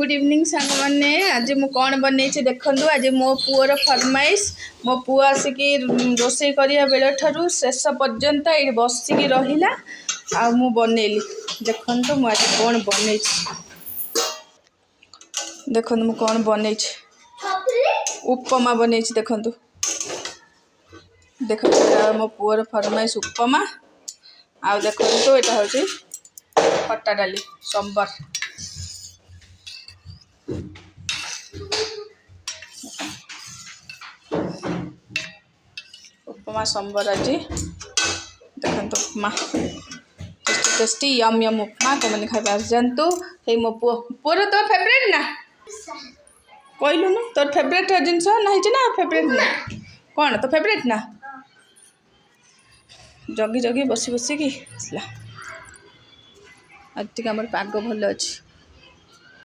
Good evening सांग मैंने आज मु कौन बनई देखु आज मो पुअर फरमाइश मो पु आसिक रोसे करिया बेल ठारू शेष पर्यंत ये बसिक रहा आ मु बनैली देखु मुझे कौन बनई देखु मु कौन बनई उपमा बनई देखु देख मो पुअर फरमाइश उपमा आ देखु यहाँ हूँ खटा डाली संबर उपमा संबर आज देखो उपमा टेस्टी टेस्टी यम यम उपमा तो मैंने खाई आस जातु हे मो पुओ पुअर तोर फेवरेट ना कहलु ना तोर फेवरेट जिनस ना फेवरेट ना कौन तो फेवरेट ना जगी जगी बसी बसिकी आज आम पाग भल अच्छी।